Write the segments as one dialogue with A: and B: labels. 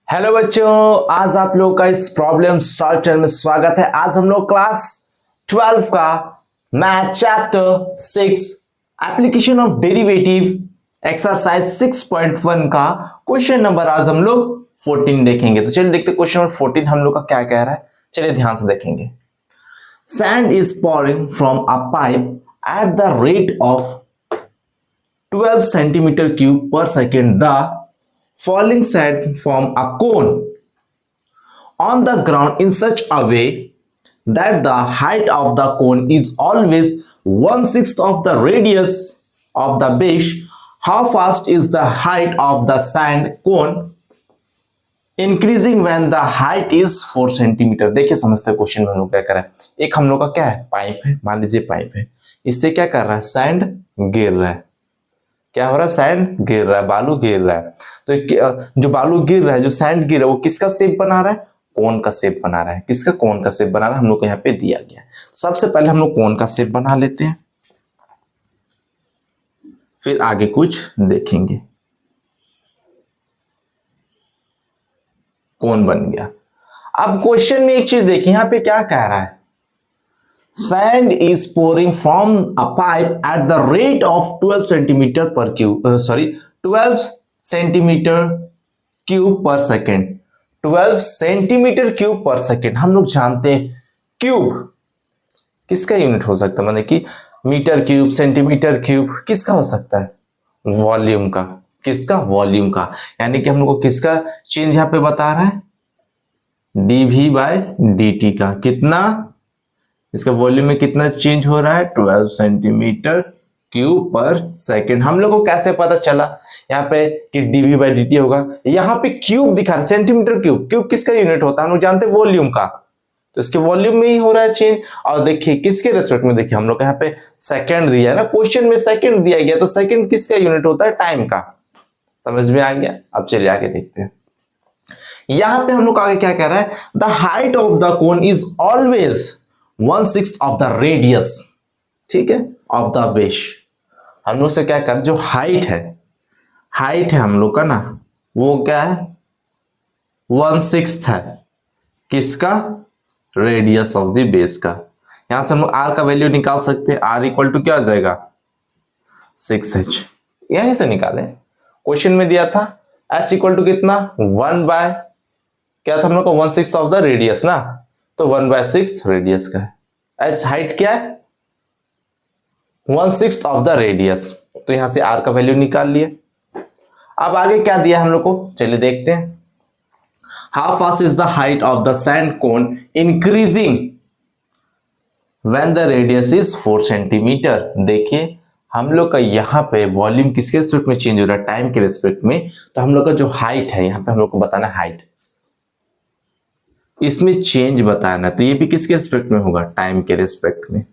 A: Hello बच्चों, आज आप लोग का इस प्रॉब्लम सॉल्व चैनल में स्वागत है। आज हम लोग क्लास 12 का math chapter 6 application of derivative exercise 6.1 का क्वेश्चन नंबर आज हम लोग 14 देखेंगे। तो चलिए देखते क्वेश्चन नंबर 14 हम लोग का क्या कह रहा है। चलिए ध्यान से देखेंगे। Sand is pouring from a pipe at the rate of 12 centimetre cube per second. The falling sand from a cone on the ground in such a way that the height of the cone is always 1/6 of the radius of the base. How fast is the height of the sand cone increasing when the height is 4 centimetre. देखिए समझते हैं question में हम लोग क्या कर रहा है। एक हम लोग का क्या है, पाइप है, मान लीजिए पाइप है, इससे क्या कर रहा है, सैंड गिर रहा है। क्या हो रहा है, सैंड गिर रहा है, बालू गिर रहा है। तो जो बालू गिर रहा है, जो सैंड गिर रहा है, वो किसका शेप बना रहा है, कोन का शेप बना रहा है। किसका, कोन का शेप बना रहा है, हम लोग को यहाँ पे दिया गया है। सबसे पहले हम लोग कोन का शेप बना लेते हैं, फिर आगे कुछ देखेंगे। कोन बन गया। अब क्वेश्चन में एक चीज देखिए, यहाँ पे क्या कह रहा है, sand is pouring from a pipe at the rate of 12 centimeter per cube 12 centimeter cube per second। 12 centimetre cube per second. हम लोग जानते हैं क्यूब किसका यूनिट हो सकता है, मतलब कि मीटर क्यूब, सेंटीमीटर क्यूब किसका हो सकता है, वॉल्यूम का। किसका, वॉल्यूम का। यानी कि हम लोग को किसका चेंज यहां पे बता रहा है, dv बाय dt का। कितना, इसका वॉल्यूम में कितना चेंज हो रहा है, 12 सेंटीमीटर क्यूब पर सेकेंड। हम लोग को कैसे पता चला यहाँ पे कि dv बाई dt होगा, यहाँ पे क्यूब दिखा रहा है, सेंटीमीटर क्यूब। क्यूब किसका यूनिट होता है, हम लोग जानते हैं वॉल्यूम का, तो इसके वॉल्यूम में ही हो रहा है चेंज। और देखिए किसके रेस्पेक्ट में, देखिए हम लोग यहाँ पे सेकंड दिया है ना, क्वेश्चन में सेकंड दिया गया, तो सेकंड किसका यूनिट होता है, टाइम का। समझ में आ गया। अब चलिए आगे देखते हैं। यहां पे हम लोग आगे क्या कह रहा है, the height of the cone is always 1/6 of the radius, ठीक है, ऑफ द बेस। हम लोग से क्या कर, जो हाइट है हम लोग का ना, वो क्या है, 1/6 है। किसका, रेडियस ऑफ द बेस का। यहां से हम लोग आर का वैल्यू निकाल सकते हैं। आर इक्वल टू क्या हो जाएगा, 6h। यहीं से निकाले, क्वेश्चन में दिया था h इक्वल टू कितना, 1 बाय क्या था हम लोग का, 1/6 ऑफ द रेडियस ना, तो 1/6 रेडियस का है। h हाइट क्या है, 1/6 ऑफ द रेडियस, तो यहां से r का वैल्यू निकाल लिए। अब आगे क्या दिया हम लोग को, चलिए देखते हैं। How fast is the height of the sand cone increasing when the radius is 4 centimetre. देखिए हम लोग का यहाँ पे वॉल्यूम किसके रिस्पेक्ट में चेंज हो रहा है, टाइम के रिस्पेक्ट में। तो हम लोग का जो हाइट है, यहाँ पे हम लोग को बताना हाइट, इसमें चेंज बताना, तो ये भी किसके रिस्पेक्ट में होगा, टाइम के रिस्पेक्ट में।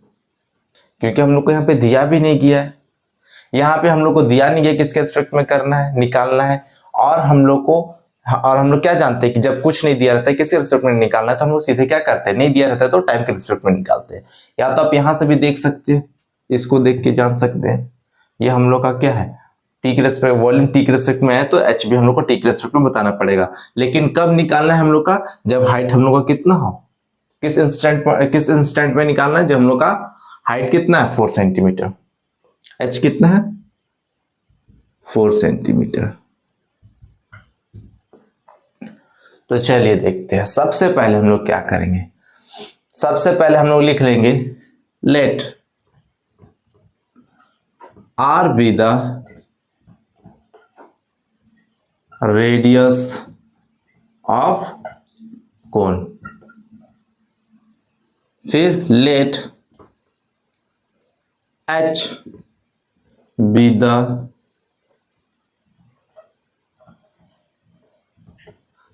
A: क्योंकि हम लोग को यहाँ पे दिया भी नहीं गया है, यहाँ पे हम लोग को दिया नहीं गया किसके रिस्पेक्ट में करना है, निकालना है। और हम लोग क्या जानते हैं कि जब कुछ नहीं दिया रहता है, किसके रिस्पेक्ट में निकालना है, तो हम लोग सीधे क्या करते हैं, नहीं दिया रहता है तो टाइम के रिस्पेक्ट में निकालते हैं। या तो आप यहां से भी देख सकते हैं, इसको देख के जान सकते हैं। ये हम लोग का क्या है, टी के रेस्पेक्ट, वॉल्यूम टी के रेस्पेक्ट में है, तो एच भी हम लोग को टी के रेस्पेक्ट में बताना पड़ेगा। लेकिन कब निकालना है हम लोग का, जब हाइट हम लोग का कितना हो, किस इंस्टेंट में निकालना है, जब हम लोग का हाइट कितना है, 4 सेंटीमीटर। एच कितना है, 4 सेंटीमीटर। तो चलिए देखते हैं। सबसे पहले हम लोग क्या करेंगे, सबसे पहले हम लोग लिख लेंगे, let R be the radius of cone. फिर let H be the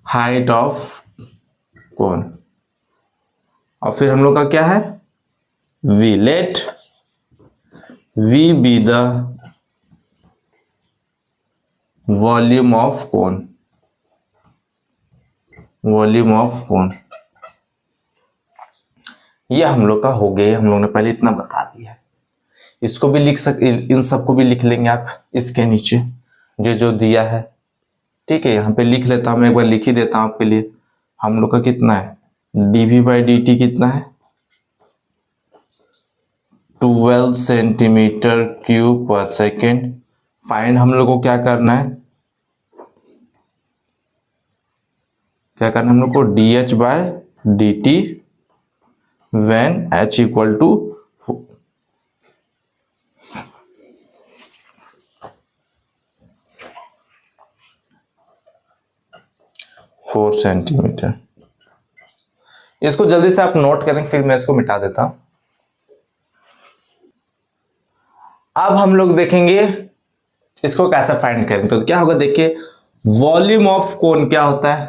A: height of cone. और फिर हम लोग का क्या है, v। Let v be the volume of cone, volume of cone. ये हम लोग का हो गया, हम लोग ने पहले इतना बता दिया है। इसको भी लिख सकते, इन सबको भी लिख लेंगे आप इसके नीचे जो जो दिया है, ठीक है, यहाँ पे लिख लेता हूँ मैं, एक बार लिख ही देता हूँ आपके लिए। हम लोग का कितना है, dv/dt कितना है, 12 centimetre cube per second. Find हम लोग को क्या करना है, हम लोग को dh/dt when h equal to 4 centimetre. इसको जल्दी से आप नोट करें, फिर मैं इसको मिटा देता हूं। अब हम लोग देखेंगे इसको कैसे फाइंड करें। तो क्या होगा, देखिए वॉल्यूम ऑफ कोन क्या होता है,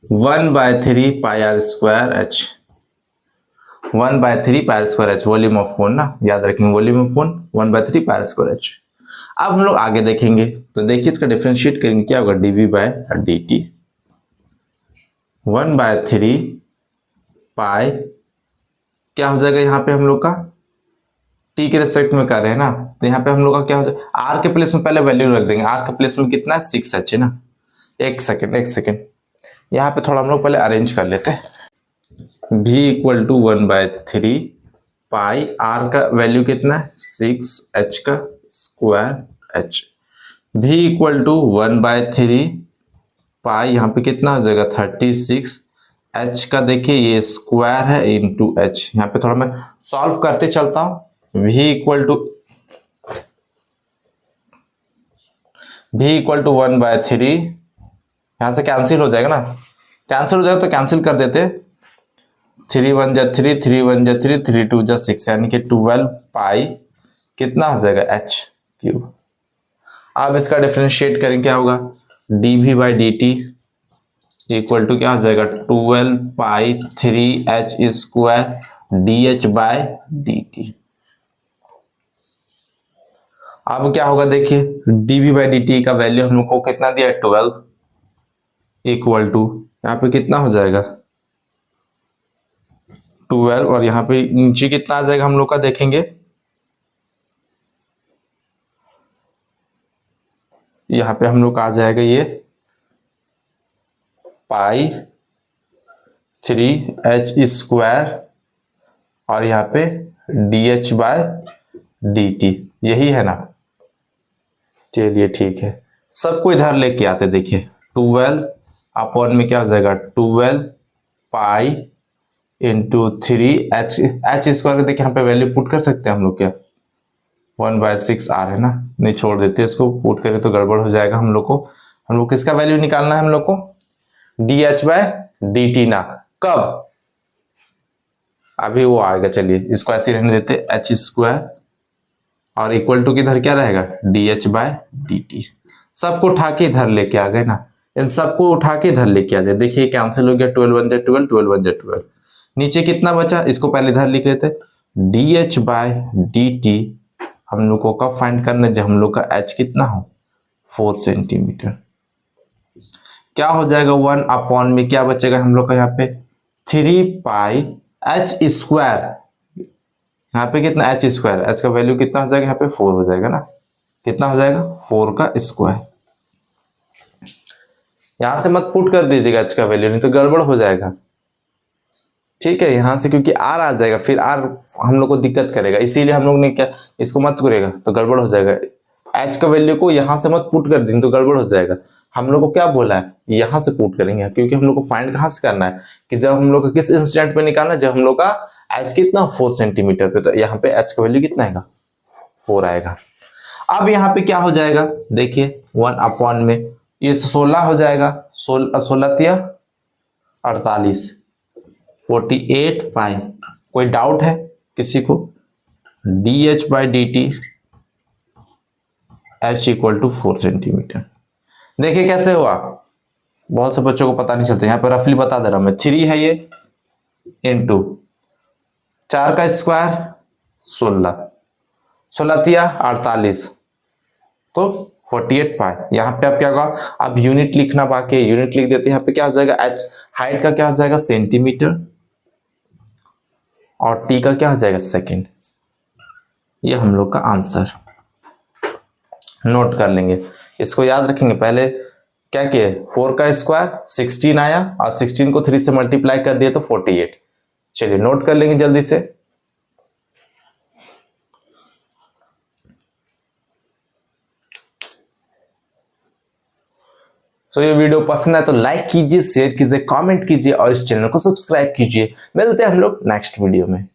A: 1/3 pi R square H, 1/3 pi R square H volume of cone ना, याद रखेंगे volume of cone 1/3 pi R square H. अब हम लोग आगे देखेंगे, तो देखिए इसका डिफरेंशिएट करेंगे, क्या होगा dv/dt 1/3 पाई, क्या हो जाएगा यहाँ पे हम लोग का, टी के रेस्पेक्ट में कर रहे हैं ना, तो यहाँ पे हम लोग का क्या हो जाएगा, आर के प्लेस में पहले वैल्यू रख देंगे। आर के प्लेस में कितना है, 6h है ना। एक सेकेंड यहाँ पे थोड़ा हम लोग पहले अरेंज कर लेते हैं। v equal to 1/3 pi, R का वैल्यू कितना है 6h का square h, v equal to 1/3 pi, यहाँ पे कितना हो जाएगा 36, h का देखिए ये स्क्वायर है इंटू h। यहाँ पे थोड़ा मैं सॉल्व करते चलता हूँ। v इक्वल टू 1/3, यहां से कैंसिल हो जाएगा ना, कैंसिल हो जाएगा तो कैंसिल कर देते, 3 1 जा 3, 3 1 जा 3, 3 2 जा 6, यानी कि 12 पाई कितना हो जाएगा h क्यूब। अब इसका डिफरेंशिएट करें, क्या होगा dv/dt इक्वल टू क्या हो जाएगा 12 पाई 3h स्क्वायर dh/dt। अब क्या होगा, देखिए dv/dt का वैल्यू हम लोग को कितना दिया है 12, इक्वल टू यहाँ पे कितना हो जाएगा 12, और यहाँ पे नीचे कितना आ जाएगा हम लोग का, देखेंगे यहाँ पे हम लोग का आ जाएगा ये पाई 3h स्क्वायर और यहाँ पे dh/dt, यही है ना। चलिए ठीक है, सबको इधर लेके आते, देखिए 12 अपॉन में क्या हो जाएगा 12 पाई इंटू 3h स्क्वायर, देखिए यहाँ पे वैल्यू पुट कर सकते हैं हम लोग, क्या 1/6 r है ना, नहीं छोड़ देते इसको, पुट करें तो गड़बड़ हो जाएगा हम लोग को। हम लोग किसका वैल्यू निकालना है, हम लोग को dh/dt ना, कब, अभी वो आएगा। चलिए इसको ऐसे रहने देते, h स्क्वायर और इक्वल टू किधर क्या रहेगा dh/dt। सबको उठा के इधर लेके आ गए ना, इन सबको उठा के इधर लेके आ जाए, देखिए कैंसिल हो गया, 12 1 12, 12 1 12, नीचे कितना बचा, इसको पहले इधर लिख लेते, dh/dt हम लोगों का फाइंड करना, जब हम लोग का h कितना हो 4 सेंटीमीटर, क्या हो जाएगा 1 अपॉन में क्या बचेगा हम लोग का यहाँ पे 3 पाई h स्क्वायर, यहाँ पे कितना h स्क्वायर, h का वैल्यू कितना हो जाएगा यहाँ पे 4 हो जाएगा ना, कितना हो जाएगा 4 का स्क्वायर। यहां से मत पुट कर दीजिएगा h का वैल्यू, नहीं तो गड़बड़ हो जाएगा, ठीक है। यहां से क्योंकि r आ जाएगा, फिर r हम लोग को दिक्कत करेगा, इसीलिए हम लोग ने क्या, इसको मत करेगा तो गड़बड़ हो जाएगा। h का वैल्यू को यहां से मत पुट कर देंगे तो गड़बड़ हो जाएगा। हम लोग को क्या बोला है, यहां से पुट करेंगे, क्योंकि हम लोग को फाइंड कहां से करना है, कि जब हम लोग का किस इंस्टेंट पे निकालना है, जब हम लोग का h कितना 4 सेंटीमीटर पे, तो यहाँ पे h का वैल्यू कितना आएगा 4 आएगा। अब यहाँ पे क्या हो जाएगा, देखिए 1 अपॉन में ये 16 हो जाएगा, 16 तिया 48, 48 पाई, कोई डाउट है किसी को, dh/dt h equal to 4 centimetre. देखिए कैसे हुआ, बहुत से बच्चों को पता नहीं चलता, यहाँ पे रफली बता दे रहा हूं मैं, 3 है ये इंटू 4 का स्क्वायर 16, 16 तिया 48, तो 48 पाई। यहाँ पे अब क्या होगा, अब यूनिट लिखना बाकी है, यूनिट लिख देते हैं। यहाँ पे क्या हो जाएगा h, हाइट का क्या हो जाएगा सेंटीमीटर, और t का क्या हो जाएगा सेकंड। ये हम लोग का आंसर नोट कर लेंगे, इसको याद रखेंगे। पहले क्या किए, 4 का स्क्वायर 16 आया और 16 को 3 से मल्टीप्लाई कर दिए तो 48। चलिए नोट कर लेंगे जल्दी से। तो ये वीडियो पसंद है तो लाइक कीजिए, शेयर कीजिए, कमेंट कीजिए और इस चैनल को सब्सक्राइब कीजिए। मिलते हैं हम लोग नेक्स्ट वीडियो में।